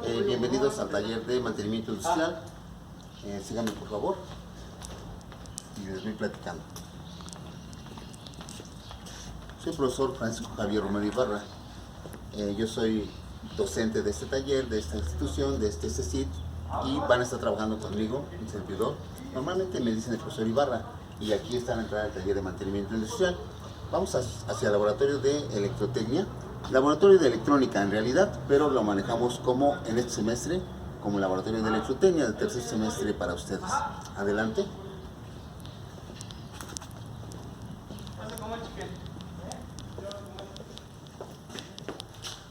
Bienvenidos al taller de mantenimiento industrial. Síganme por favor y les voy platicando. Soy el profesor Francisco Javier Romero Ibarra. Yo soy docente de este taller, de esta institución, de este CECIT, y van a estar trabajando conmigo, un servidor. Normalmente me dicen el profesor Ibarra, y aquí está la entrada del taller de mantenimiento industrial. Vamos hacia el laboratorio de electrotecnia, laboratorio de electrónica en realidad, pero lo manejamos como en este semestre, como laboratorio de electrotecnia del tercer semestre para ustedes. Adelante.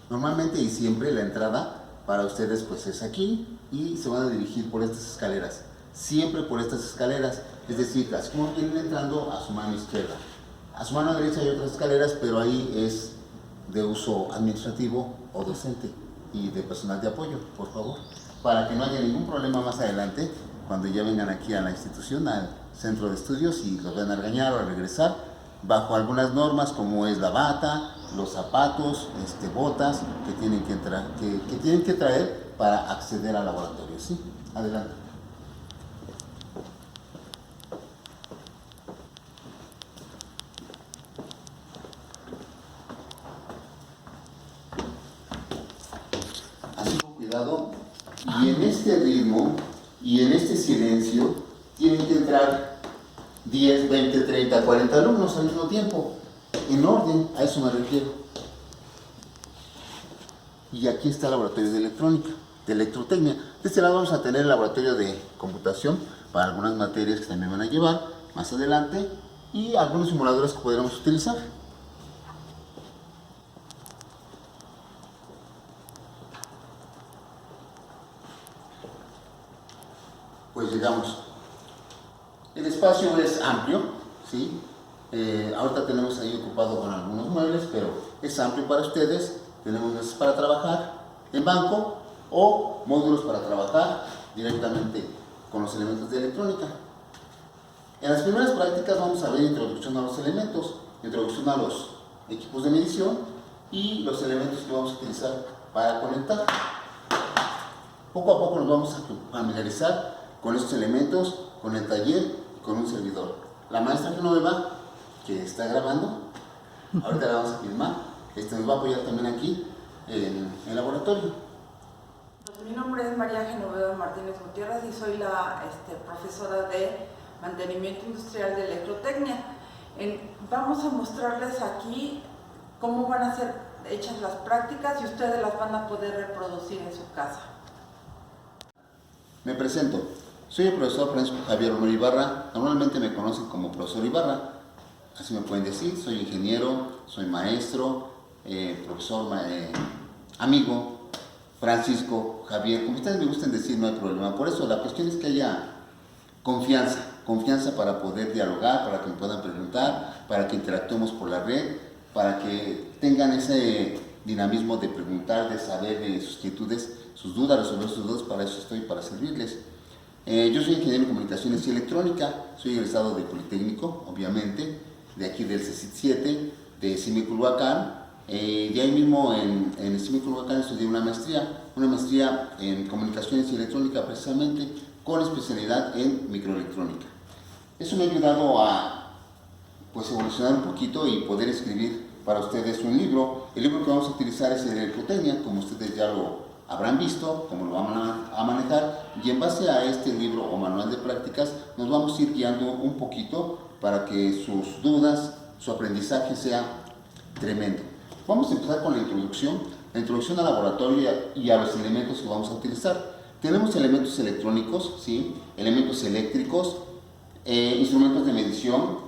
Normalmente y siempre la entrada para ustedes pues es aquí y se van a dirigir por estas escaleras. Siempre por estas escaleras, es decir, así como vienen entrando a su mano izquierda. A su mano derecha hay otras escaleras, pero ahí es de uso administrativo o docente y de personal de apoyo, por favor, para que no haya ningún problema más adelante cuando ya vengan aquí a la institución, al centro de estudios, y los van a regañar o a regresar bajo algunas normas como es la bata, los zapatos, botas que tienen que traer para acceder al laboratorio. ¿Sí? Adelante. Así con cuidado, y en este ritmo y en este silencio tienen que entrar 10, 20, 30, 40 alumnos al mismo tiempo, en orden, a eso me refiero. Y aquí está el laboratorio de electrónica, de electrotecnia. De este lado vamos a tener el laboratorio de computación para algunas materias que también van a llevar más adelante, y algunos simuladores que podremos utilizar. Pues llegamos. El espacio es amplio, ¿sí? Ahorita tenemos ahí ocupado con algunos muebles, pero es amplio para ustedes. Tenemos mesas para trabajar en banco o módulos para trabajar directamente con los elementos de electrónica. En las primeras prácticas vamos a ver introducción a los elementos, introducción a los equipos de medición y los elementos que vamos a utilizar para conectar. Poco a poco nos vamos a familiarizar con estos elementos, con el taller y con un servidor. La maestra Genoveva, que está grabando, ahorita la vamos a filmar, nos va a apoyar también aquí en el laboratorio. Pues mi nombre es María Genoveva Martínez Gutiérrez y soy la profesora de mantenimiento industrial de electrotecnia. Vamos a mostrarles aquí cómo van a ser hechas las prácticas y ustedes las van a poder reproducir en su casa. Me presento. Soy el profesor Francisco Javier Romero Ibarra. Normalmente me conocen como profesor Ibarra, así me pueden decir. Soy ingeniero, soy maestro, profesor, amigo, Francisco Javier, como ustedes me gusten decir, no hay problema. Por eso la cuestión es que haya confianza para poder dialogar, para que me puedan preguntar, para que interactuemos por la red, para que tengan ese dinamismo de preguntar, de saber de sus inquietudes, sus dudas, resolver sus dudas. Para eso estoy, para servirles. Yo soy ingeniero en comunicaciones y electrónica, soy egresado del Politécnico, obviamente, de aquí del CECIT 7, de Simiculhuacán. De ahí mismo en Simiculhuacán estudié una maestría en comunicaciones y electrónica, precisamente con especialidad en microelectrónica. Eso me ha ayudado a evolucionar un poquito y poder escribir para ustedes un libro. El libro que vamos a utilizar es el de electrotecnia, como ustedes ya lo habrán visto, cómo lo van a manejar, y en base a este libro o manual de prácticas nos vamos a ir guiando un poquito para que sus dudas, su aprendizaje sea tremendo. Vamos a empezar con la introducción al laboratorio y a los elementos que vamos a utilizar. Tenemos elementos electrónicos, ¿sí? Elementos eléctricos, instrumentos de medición,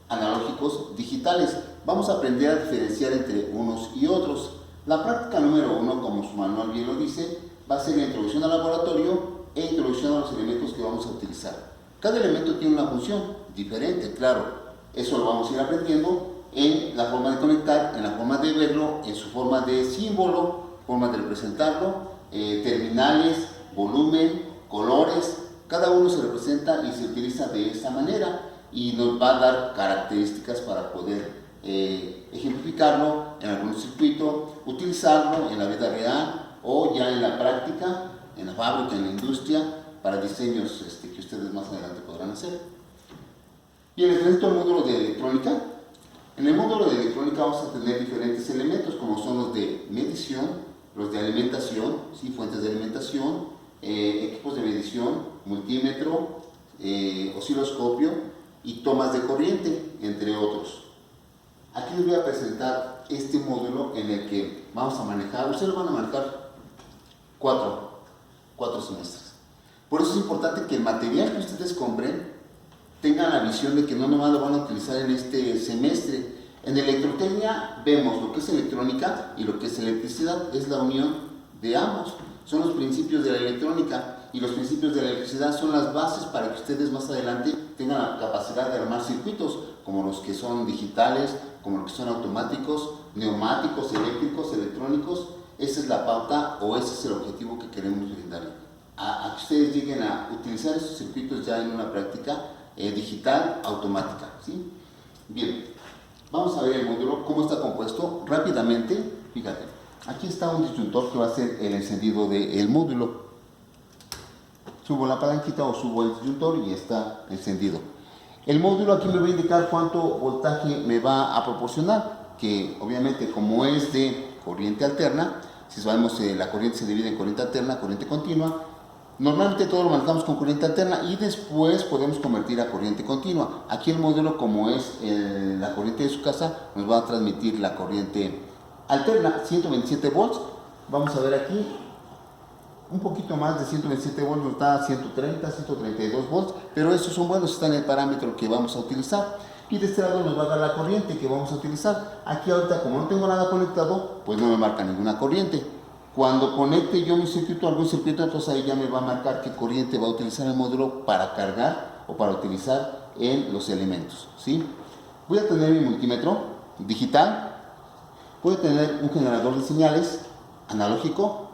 analógicos, digitales. Vamos a aprender a diferenciar entre unos y otros. La práctica número 1, como su manual bien lo dice, va a ser la introducción al laboratorio e introducción a los elementos que vamos a utilizar. Cada elemento tiene una función diferente, claro. Eso lo vamos a ir aprendiendo en la forma de conectar, en la forma de verlo, en su forma de símbolo, forma de representarlo, terminales, volumen, colores. Cada uno se representa y se utiliza de esta manera y nos va a dar características para poder ejemplificarlo en algún circuito, utilizarlo en la vida real o ya en la práctica, en la fábrica, en la industria, para diseños que ustedes más adelante podrán hacer. Bien, les presento el módulo de electrónica. En el módulo de electrónica vamos a tener diferentes elementos, como son los de medición, los de alimentación, ¿sí? Fuentes de alimentación, equipos de medición, multímetro, osciloscopio y tomas de corriente, entre otros. Aquí les voy a presentar este módulo en el que vamos a manejar, ustedes lo van a manejar cuatro semestres. Por eso es importante que el material que ustedes compren tengan la visión de que no nomás lo van a utilizar en este semestre. En electrotecnia vemos lo que es electrónica y lo que es electricidad, es la unión de ambos. Son los principios de la electrónica y los principios de la electricidad son las bases para que ustedes más adelante tengan la capacidad de armar circuitos, como los que son digitales, como los que son automáticos, neumáticos, eléctricos, electrónicos. Esa es la pauta o ese es el objetivo que queremos brindarle. A que ustedes lleguen a utilizar esos circuitos ya en una práctica digital automática, ¿sí? Bien, vamos a ver el módulo, cómo está compuesto rápidamente. Fíjate, aquí está un disyuntor que va a ser el encendido del módulo. Subo la palanquita o subo el disyuntor y está encendido. El módulo aquí me va a indicar cuánto voltaje me va a proporcionar, que obviamente como es de corriente alterna, si sabemos la corriente se divide en corriente alterna, corriente continua. Normalmente todo lo manejamos con corriente alterna y después podemos convertir a corriente continua. Aquí el módulo, como es la corriente de su casa, nos va a transmitir la corriente alterna, 127 volts. Vamos a ver aquí, un poquito más de 127 volts nos da 130, 132 volts, pero esos son buenos, están en el parámetro que vamos a utilizar. Y de este lado nos va a dar la corriente que vamos a utilizar. Aquí ahorita, como no tengo nada conectado, pues no me marca ninguna corriente. Cuando conecte yo mi circuito a algún circuito, entonces ahí ya me va a marcar qué corriente va a utilizar el módulo para cargar o para utilizar en los elementos, ¿sí? Voy a tener mi multímetro digital, voy a tener un generador de señales analógico,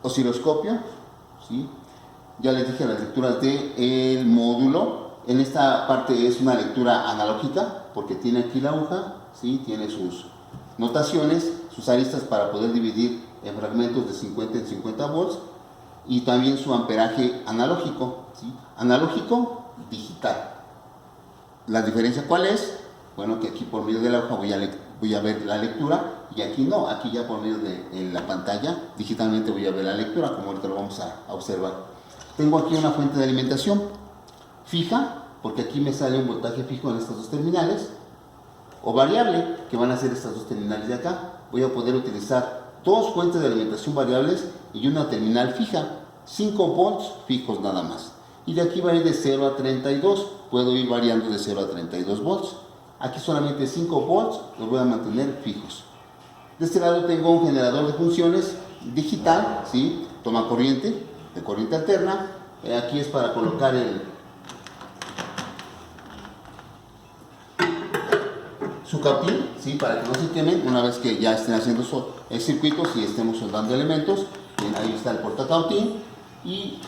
osciloscopio, ¿sí? Ya les dije las lecturas del módulo. En esta parte es una lectura analógica porque tiene aquí la aguja, ¿sí? Tiene sus notaciones, sus aristas para poder dividir en fragmentos de 50 en 50 volts y también su amperaje analógico, ¿sí? Analógico digital. ¿La diferencia cuál es? Bueno, que aquí por medio de la aguja voy a ver la lectura y aquí no, aquí ya por medio de la pantalla digitalmente voy a ver la lectura, como ahorita lo vamos a observar. Tengo aquí una fuente de alimentación fija, porque aquí me sale un voltaje fijo en estas dos terminales, o variable, que van a ser estas dos terminales de acá. Voy a poder utilizar dos fuentes de alimentación variables y una terminal fija, 5 volts fijos nada más. Y de aquí va a ir de 0 a 32, puedo ir variando de 0 a 32 volts. Aquí solamente 5 volts los voy a mantener fijos. De este lado tengo un generador de funciones digital, ¿sí? Toma corriente, de corriente alterna. Aquí es para colocar su capín, ¿sí? Para que no se quemen una vez que ya estén haciendo circuitos y estemos soldando elementos. Bien, ahí está el portacautín y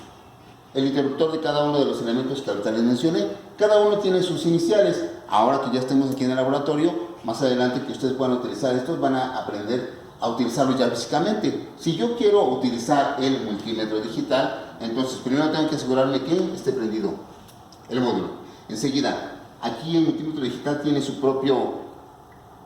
el interruptor de cada uno de los elementos que ahorita les mencioné. Cada uno tiene sus iniciales. Ahora que ya estemos aquí en el laboratorio, más adelante que ustedes puedan utilizar estos, van a aprender a utilizarlos ya físicamente. Si yo quiero utilizar el multímetro digital, entonces primero tengo que asegurarme que esté prendido el módulo. Enseguida, aquí el multímetro digital tiene su propio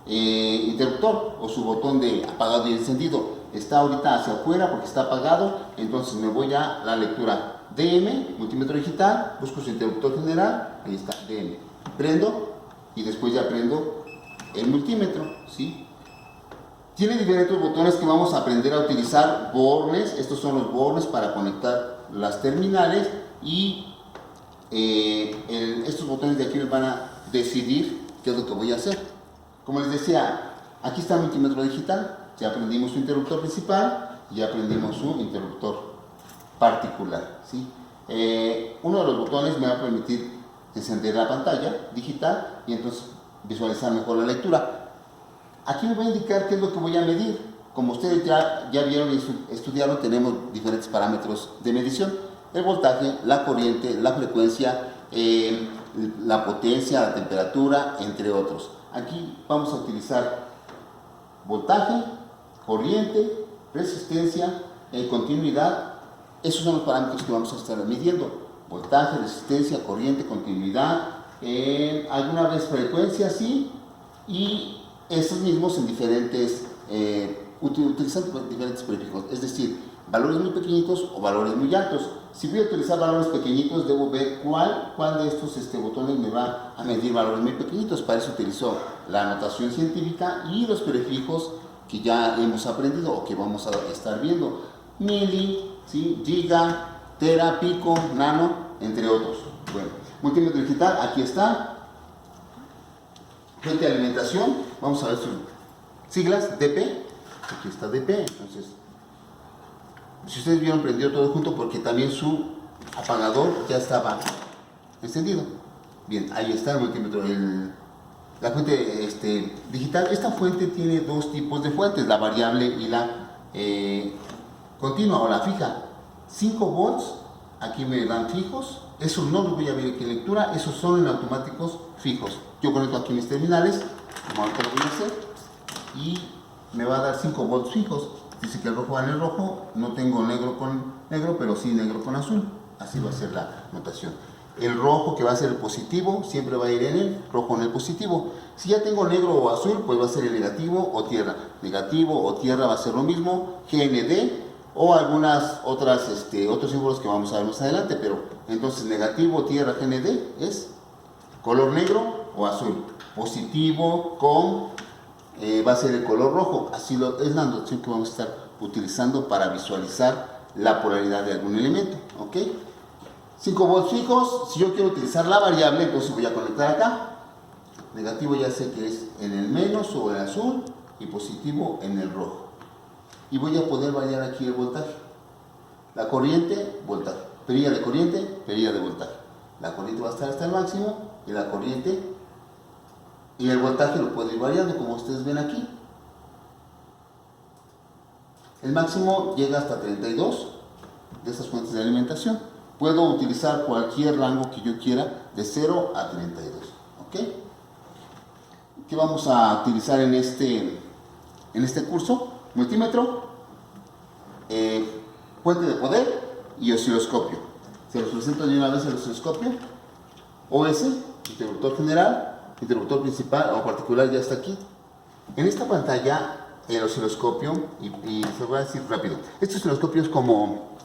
interruptor o su botón de apagado y encendido. Está ahorita hacia afuera porque está apagado, entonces me voy a la lectura DM, multímetro digital, busco su interruptor general, ahí está, DM, prendo y después ya prendo el multímetro, ¿sí? Tiene diferentes botones que vamos a aprender a utilizar, bornes, estos son los bornes para conectar las terminales y estos botones de aquí me van a decidir qué es lo que voy a hacer. Como les decía, aquí está el multímetro digital, ya aprendimos su interruptor principal y ya aprendimos su interruptor particular, ¿sí? Uno de los botones me va a permitir encender la pantalla digital y entonces visualizar mejor la lectura. Aquí me va a indicar qué es lo que voy a medir. Como ustedes ya vieron y estudiaron, tenemos diferentes parámetros de medición: el voltaje, la corriente, la frecuencia, la potencia, la temperatura, entre otros. Aquí vamos a utilizar voltaje, corriente, resistencia, continuidad. Esos son los parámetros que vamos a estar midiendo: voltaje, resistencia, corriente, continuidad, alguna vez frecuencia, sí, y estos mismos en diferentes, utilizando diferentes prefijos, es decir, valores muy pequeñitos o valores muy altos. Si voy a utilizar valores pequeñitos, debo ver cuál de estos botones me va a medir valores muy pequeñitos. Para eso utilizo la notación científica y los prefijos que ya hemos aprendido o que vamos a estar viendo: mili, ¿sí?, giga, tera, pico, nano, entre otros. Bueno, multímetro digital, aquí está. Fuente de alimentación, vamos a ver sus siglas: DP, aquí está DP. Entonces, si ustedes vieron, prendió todo junto porque también su apagador ya estaba encendido. Bien, ahí está el multímetro, la fuente digital. Esta fuente tiene dos tipos de fuentes: la variable y la continua o la fija. 5 volts, aquí me dan fijos. Esos no los voy a ver aquí en lectura, esos son en automáticos fijos. Yo conecto aquí mis terminales, como ahorita lo voy a hacer, y me va a dar 5 volts fijos. Dice que el rojo va en el rojo, no tengo negro con negro, pero sí negro con azul. Así va a ser la notación. El rojo, que va a ser el positivo, siempre va a ir en el rojo, en el positivo. Si ya tengo negro o azul, pues va a ser el negativo o tierra. Negativo o tierra va a ser lo mismo, GND, o algunas otros símbolos que vamos a ver más adelante. Pero entonces negativo, tierra, GND es color negro o azul. Positivo con va a ser el color rojo. Así es la notación que vamos a estar utilizando para visualizar la polaridad de algún elemento. ¿Ok? 5 volts fijos. Si yo quiero utilizar la variable, entonces voy a conectar acá. Negativo ya sé que es en el menos o el azul, y positivo en el rojo. Y voy a poder variar aquí el voltaje. La corriente, voltaje. Perilla de corriente, perilla de voltaje. La corriente va a estar hasta el máximo, y la corriente y el voltaje lo puedo ir variando, como ustedes ven aquí. El máximo llega hasta 32 de estas fuentes de alimentación. Puedo utilizar cualquier rango que yo quiera, de 0 a 32. ¿Ok? ¿Qué vamos a utilizar en este curso? Multímetro, fuente de poder y osciloscopio. Se los presento de una vez el osciloscopio. OS, interruptor general, interruptor principal o particular, ya está aquí. En esta pantalla, el osciloscopio, y se lo voy a decir rápido. Este osciloscopio es como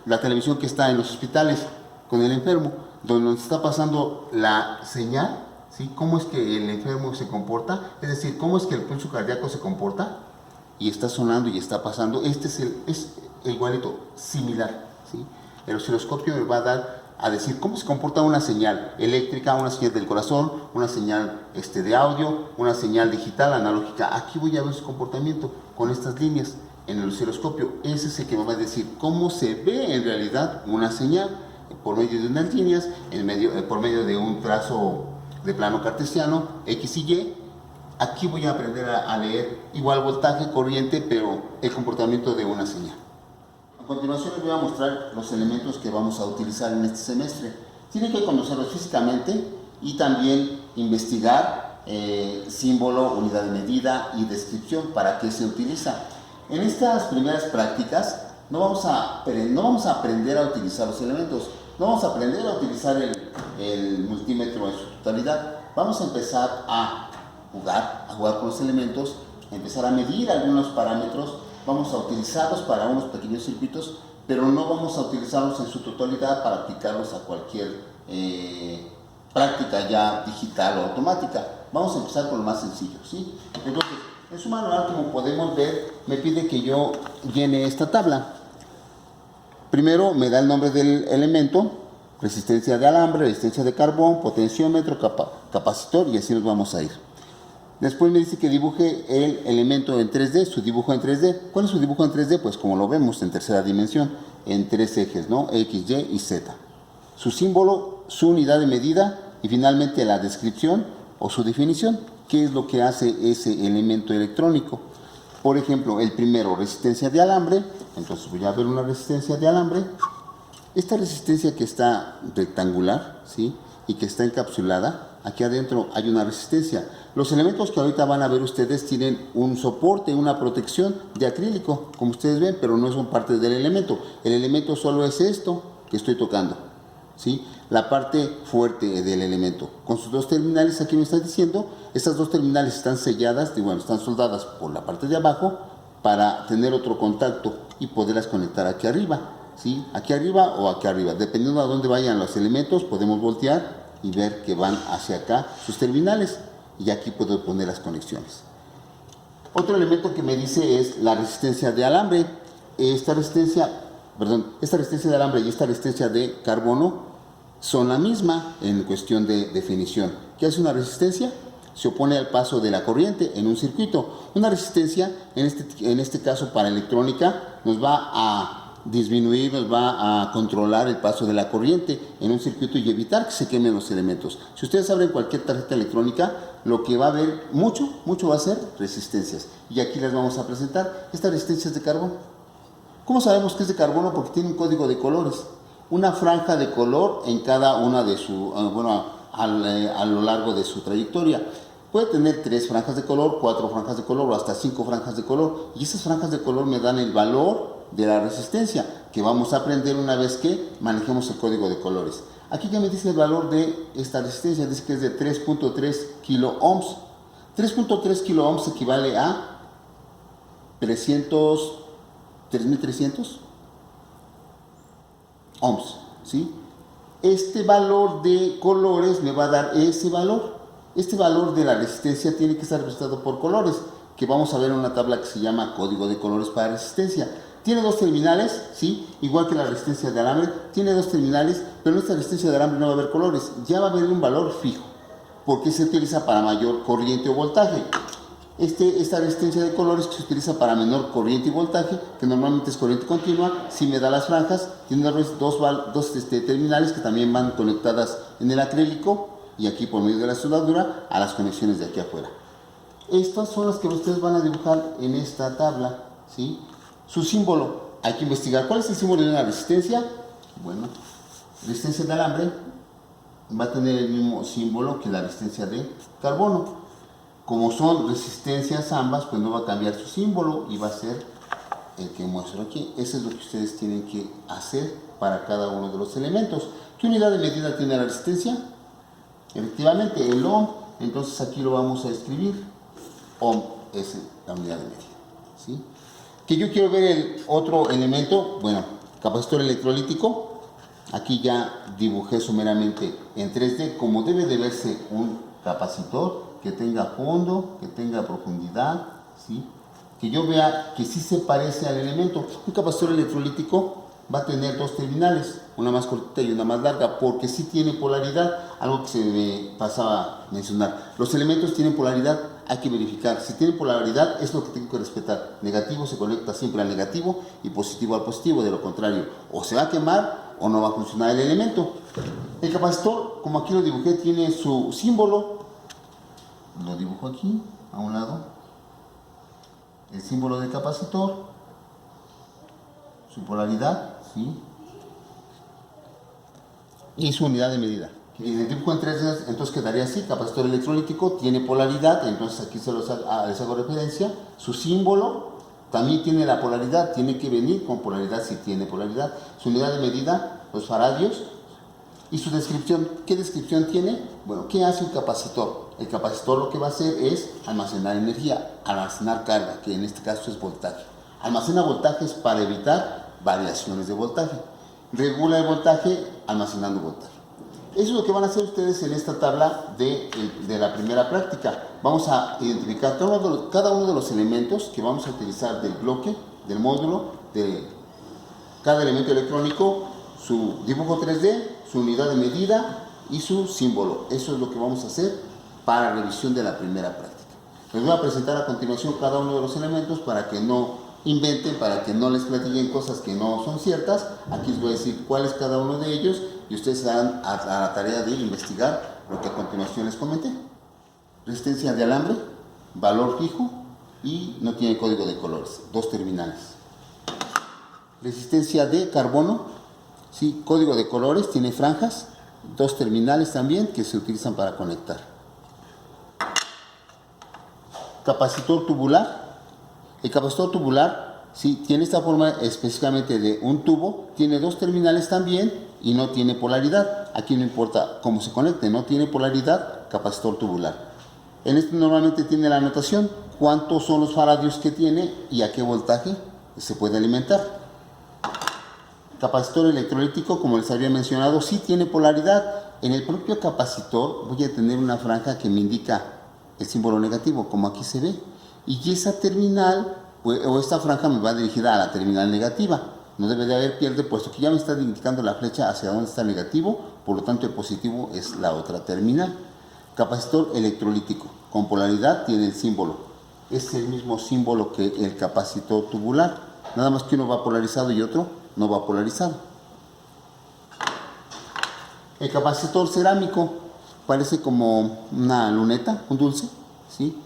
la televisión que está en los hospitales con el enfermo, donde nos está pasando la señal, ¿sí? Cómo es que el enfermo se comporta, es decir, cómo es que el pulso cardíaco se comporta, y está sonando y está pasando. Este es igualito, similar, ¿sí? El osciloscopio me va a dar a decir cómo se comporta una señal eléctrica, una señal del corazón, una señal de audio, una señal digital, analógica. Aquí voy a ver su comportamiento con estas líneas en el osciloscopio. Ese es el que me va a decir cómo se ve en realidad una señal por medio de unas líneas, por medio de un trazo de plano cartesiano, X y Y. Aquí voy a aprender a leer igual voltaje, corriente, pero el comportamiento de una señal. A continuación les voy a mostrar los elementos que vamos a utilizar en este semestre. Tienen que conocerlos físicamente y también investigar símbolo, unidad de medida y descripción, para qué se utiliza. En estas primeras prácticas no vamos a aprender a utilizar los elementos, no vamos a aprender a utilizar el multímetro en su totalidad. Vamos a empezar a jugar con los elementos, empezar a medir algunos parámetros. Vamos a utilizarlos para unos pequeños circuitos, pero no vamos a utilizarlos en su totalidad para aplicarlos a cualquier práctica ya digital o automática. Vamos a empezar con lo más sencillo, ¿sí? Entonces, en su manual, como podemos ver, me pide que yo llene esta tabla. Primero me da el nombre del elemento, resistencia de alambre, resistencia de carbón, potenciómetro, capacitor, y así nos vamos a ir. Después me dice que dibuje el elemento en 3D, su dibujo en 3D. ¿Cuál es su dibujo en 3D? Pues como lo vemos en tercera dimensión, en 3 ejes, ¿no? X, Y y Z. Su símbolo, su unidad de medida y finalmente la descripción o su definición. ¿Qué es lo que hace ese elemento electrónico? Por ejemplo, el primero, resistencia de alambre. Entonces voy a ver una resistencia de alambre. Esta resistencia que está rectangular, ¿sí?, y que está encapsulada, aquí adentro hay una resistencia. Los elementos que ahorita van a ver ustedes tienen un soporte, una protección de acrílico, como ustedes ven, pero no son parte del elemento. El elemento solo es esto que estoy tocando, ¿sí? La parte fuerte del elemento. Con sus dos terminales, aquí me están diciendo, estas dos terminales están selladas, están soldadas por la parte de abajo para tener otro contacto y poderlas conectar aquí arriba, ¿sí? Aquí arriba o aquí arriba. Dependiendo a dónde vayan los elementos, podemos voltear y ver que van hacia acá sus terminales. Y aquí puedo poner las conexiones. Otro elemento que me dice es la resistencia de alambre. Esta resistencia de alambre y esta resistencia de carbono son la misma en cuestión de definición. ¿Qué hace una resistencia? Se opone al paso de la corriente en un circuito. Una resistencia, en este caso para electrónica, nos va a disminuir, nos va a controlar el paso de la corriente en un circuito y evitar que se quemen los elementos. Si ustedes abren cualquier tarjeta electrónica, lo que va a haber mucho va a ser resistencias. Y aquí les vamos a presentar estas resistencias de carbono. ¿Cómo sabemos que es de carbono? Porque tiene un código de colores. Una franja de color en cada una de su, a lo largo de su trayectoria. Puede tener 3 franjas de color, 4 franjas de color o hasta 5 franjas de color. Y esas franjas de color me dan el valor de la resistencia, que vamos a aprender una vez que manejemos el código de colores. Aquí ya me dice el valor de esta resistencia, dice que es de 3.3 kilo ohms. 3.3 kilo ohms equivale a 3.300 ohms, ¿sí? Este valor de colores me va a dar ese valor. Este valor de la resistencia tiene que estar representado por colores, que vamos a ver en una tabla que se llama código de colores para resistencia. Tiene 2 terminales, ¿sí? Igual que la resistencia de alambre, tiene 2 terminales, pero en esta resistencia de alambre no va a haber colores, ya va a haber un valor fijo, porque se utiliza para mayor corriente o voltaje. Esta resistencia de colores que se utiliza para menor corriente y voltaje, que normalmente es corriente continua, si me da las franjas, tiene dos terminales que también van conectadas en el acrílico y aquí por medio de la soldadura a las conexiones de aquí afuera. Estas son las que ustedes van a dibujar en esta tabla, ¿sí? Su símbolo, hay que investigar. ¿Cuál es el símbolo de una resistencia? Bueno, resistencia de alambre va a tener el mismo símbolo que la resistencia de carbono. Como son resistencias ambas, pues no va a cambiar su símbolo y va a ser el que muestro aquí. Eso es lo que ustedes tienen que hacer para cada uno de los elementos. ¿Qué unidad de medida tiene la resistencia? Efectivamente, el ohm. Entonces aquí lo vamos a escribir. Ohm es la unidad de medida, ¿sí? Que yo quiero ver el otro elemento, bueno, capacitor electrolítico. Aquí ya dibujé someramente en 3D como debe de verse un capacitor, que tenga fondo, que tenga profundidad, ¿sí? Que yo vea que sí se parece al elemento. Un capacitor electrolítico va a tener 2 terminales, una más cortita y una más larga, porque sí tiene polaridad, algo que se me pasaba a mencionar. Los elementos tienen polaridad, hay que verificar. Si tienen polaridad, es lo que tengo que respetar. Negativo se conecta siempre al negativo y positivo al positivo, de lo contrario, o se va a quemar o no va a funcionar el elemento. El capacitor, como aquí lo dibujé, tiene su símbolo, lo dibujo aquí, a un lado, el símbolo del capacitor, su polaridad, ¿sí? Y su unidad de medida. En el dibujo en 3D, entonces quedaría así: capacitor electrolítico, tiene polaridad, entonces aquí les hago referencia. Su símbolo también tiene la polaridad, tiene que venir con polaridad si tiene polaridad. Su unidad de medida, los faradios. Y su descripción, ¿qué descripción tiene? Bueno, ¿qué hace un capacitor? El capacitor lo que va a hacer es almacenar energía, almacenar carga, que en este caso es voltaje. Almacena voltajes para evitar variaciones de voltaje. Regula el voltaje almacenando voltaje. Eso es lo que van a hacer ustedes en esta tabla de la primera práctica. Vamos a identificar cada uno de los elementos que vamos a utilizar del bloque, del módulo, de cada elemento electrónico, su dibujo 3D, su unidad de medida y su símbolo. Eso es lo que vamos a hacer para revisión de la primera práctica. Les voy a presentar a continuación cada uno de los elementos para que no inventen, para que no les platiquen cosas que no son ciertas. Aquí les voy a decir cuál es cada uno de ellos y ustedes se dan a la tarea de investigar lo que a continuación les comenté. Resistencia de alambre, valor fijo y no tiene código de colores, 2 terminales. Resistencia de carbono, sí, código de colores, tiene franjas, 2 terminales también que se utilizan para conectar. Capacitor tubular. El capacitor tubular, sí, tiene esta forma específicamente de un tubo, tiene dos terminales también y no tiene polaridad. Aquí no importa cómo se conecte, no tiene polaridad, capacitor tubular. En este normalmente tiene la anotación, cuántos son los faradios que tiene y a qué voltaje se puede alimentar. Capacitor electrolítico, como les había mencionado, sí tiene polaridad. En el propio capacitor voy a tener una franja que me indica el símbolo negativo, como aquí se ve. Y esa terminal, o esta franja me va dirigida a la terminal negativa. No debe de haber pierde, puesto que ya me está indicando la flecha hacia dónde está el negativo, por lo tanto el positivo es la otra terminal. Capacitor electrolítico, con polaridad tiene el símbolo. Es el mismo símbolo que el capacitor tubular, nada más que uno va polarizado y otro no va polarizado. El capacitor cerámico parece como una luneta, un dulce, ¿sí?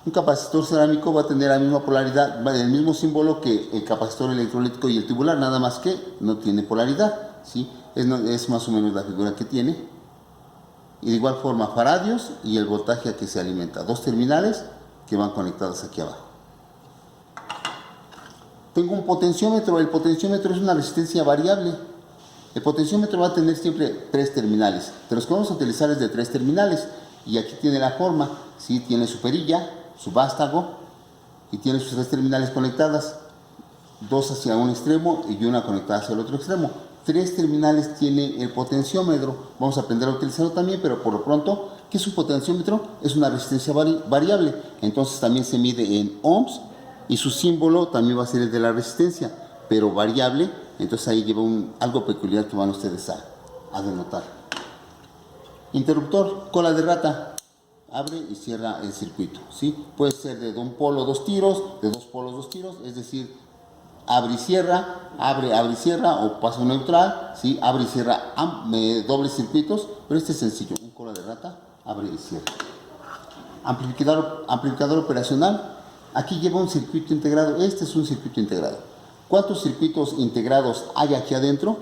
Un capacitor cerámico va a tener la misma polaridad, el mismo símbolo que el capacitor electrolítico y el tubular, nada más que no tiene polaridad, ¿sí? Es más o menos la figura que tiene. Y de igual forma faradios y el voltaje a que se alimenta. Dos terminales que van conectadas aquí abajo. Tengo un potenciómetro. El potenciómetro es una resistencia variable. El potenciómetro va a tener siempre tres terminales. De los que vamos a utilizar es de tres terminales. Y aquí tiene la forma. ¿Sí? Tiene su perilla, su vástago y tiene sus tres terminales conectadas. Dos hacia un extremo y una conectada hacia el otro extremo. Tres terminales tiene el potenciómetro. Vamos a aprender a utilizarlo también, pero por lo pronto, ¿qué es un potenciómetro? Es una resistencia variable. Entonces también se mide en ohms y su símbolo también va a ser el de la resistencia, pero variable. Entonces ahí lleva algo peculiar que van ustedes a denotar. Interruptor, cola de rata. Abre y cierra el circuito, ¿sí? Puede ser de un polo, dos tiros, de dos polos, dos tiros, es decir, abre y cierra, abre y cierra, o paso neutral, ¿sí? Abre y cierra dobles circuitos, pero este es sencillo, un cola de rata, abre y cierra. Amplificador operacional, aquí lleva un circuito integrado, este es un circuito integrado. ¿Cuántos circuitos integrados hay aquí adentro?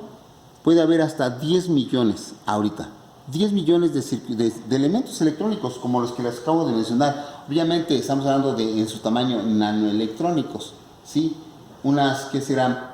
Puede haber hasta 10 millones ahorita. 10 millones de elementos electrónicos, como los que les acabo de mencionar. Obviamente estamos hablando en su tamaño nanoelectrónicos, ¿sí? Unas que serán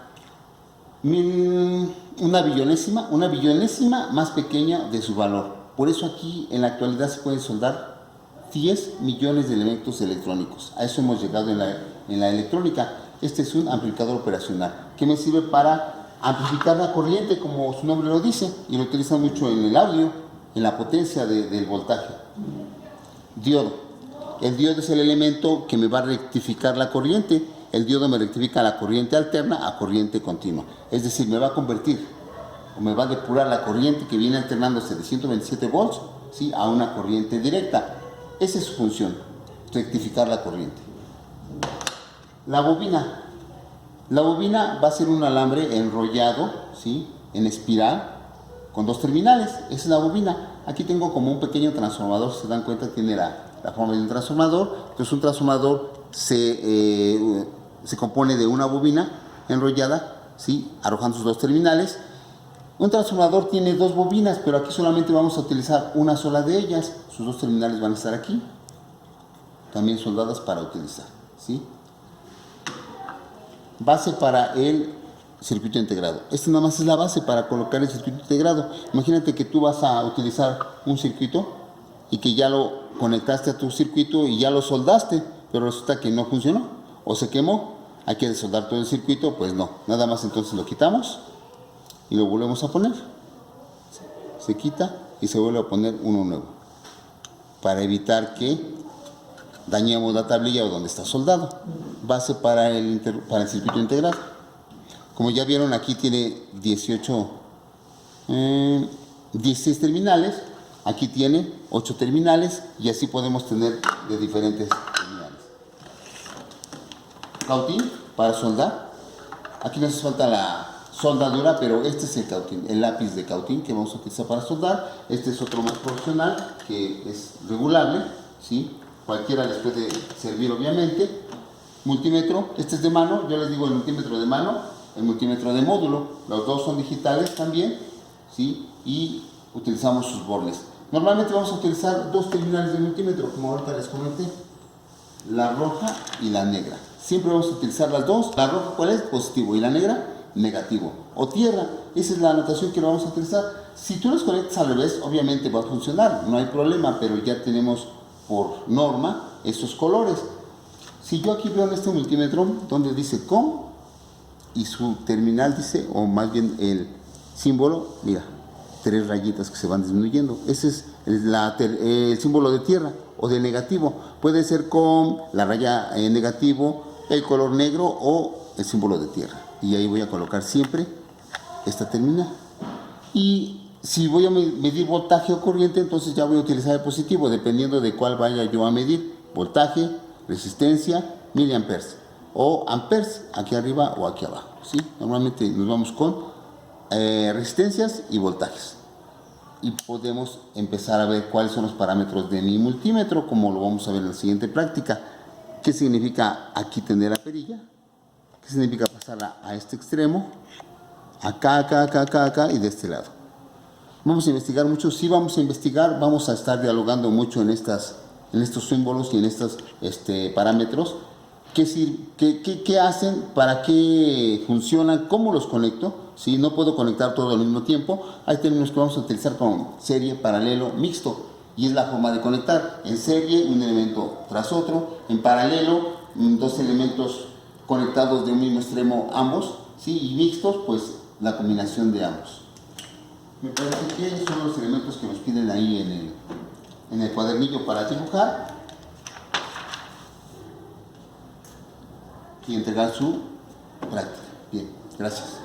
una billonésima más pequeña de su valor. Por eso aquí en la actualidad se pueden soldar 10 millones de elementos electrónicos. A eso hemos llegado en la electrónica. Este es un amplificador operacional que me sirve para amplificar la corriente, como su nombre lo dice, y lo utilizan mucho en el audio, en la potencia del voltaje. Diodo. El diodo es el elemento que me va a rectificar la corriente. El diodo me rectifica la corriente alterna a corriente continua. Es decir, me va a convertir o me va a depurar la corriente que viene alternándose de 127 volts, ¿sí? A una corriente directa. Esa es su función, rectificar la corriente. La bobina. La bobina va a ser un alambre enrollado, ¿sí? En espiral con dos terminales. Esa es la bobina. Aquí tengo como un pequeño transformador. Si se dan cuenta, tiene la forma de un transformador. Entonces un transformador se compone de una bobina enrollada, ¿sí? Arrojando sus dos terminales. Un transformador tiene dos bobinas, pero aquí solamente vamos a utilizar una sola de ellas. Sus dos terminales van a estar aquí, también soldadas para utilizar, ¿sí? Base para el circuito integrado. Esta nada más es la base para colocar el circuito integrado. Imagínate que tú vas a utilizar un circuito y que ya lo conectaste a tu circuito y ya lo soldaste, pero resulta que no funcionó o se quemó. Hay que desoldar todo el circuito. Pues no, nada más entonces lo quitamos y lo volvemos a poner. Se quita y se vuelve a poner uno nuevo para evitar que dañemos la tablilla o donde está soldado. Base para el circuito integrado. Como ya vieron, aquí tiene 16 terminales. Aquí tiene 8 terminales y así podemos tener de diferentes terminales. Cautín para soldar. Aquí no hace falta la soldadura, pero este es el cautín, el lápiz de cautín que vamos a utilizar para soldar. Este es otro más profesional que es regulable, ¿sí? Cualquiera les puede servir, obviamente. Multímetro, este es de mano, yo les digo el multímetro de mano, el multímetro de módulo. Los dos son digitales también, ¿sí? Y utilizamos sus bornes. Normalmente vamos a utilizar dos terminales de multímetro, como ahorita les comenté. la roja y la negra. Siempre vamos a utilizar las dos. La roja, ¿cuál es? Positivo. Y la negra, negativo. O tierra. Esa es la anotación que lo vamos a utilizar. Si tú los conectas al revés, obviamente va a funcionar. No hay problema, pero ya tenemos por norma esos colores. Si yo aquí veo en este multímetro donde dice COM y su terminal dice, o más bien el símbolo, mira, 3 rayitas que se van disminuyendo. Ese es el símbolo de tierra o de negativo. Puede ser con la raya negativo, el color negro o el símbolo de tierra. Y ahí voy a colocar siempre esta terminal. Y si voy a medir voltaje o corriente, entonces ya voy a utilizar el positivo, dependiendo de cuál vaya yo a medir. Voltaje, resistencia, miliamperes o amperes, aquí arriba o aquí abajo, ¿sí? Normalmente nos vamos con resistencias y voltajes. Y podemos empezar a ver cuáles son los parámetros de mi multímetro, como lo vamos a ver en la siguiente práctica. ¿Qué significa aquí tener la perilla? ¿Qué significa pasarla a este extremo? Acá y de este lado. Vamos a investigar mucho. Sí, vamos a investigar, vamos a estar dialogando mucho en estos símbolos y en estos parámetros. ¿Qué hacen? ¿Para qué funcionan? ¿Cómo los conecto? Si no puedo conectar todo al mismo tiempo, hay términos que vamos a utilizar como serie, paralelo, mixto. Y es la forma de conectar. En serie, un elemento tras otro. En paralelo, 2 elementos conectados de un mismo extremo ambos. ¿Sí? Y mixtos, pues la combinación de ambos. Me parece que son los elementos que nos piden ahí en el cuadernillo para dibujar y entregar su práctica. Bien, gracias.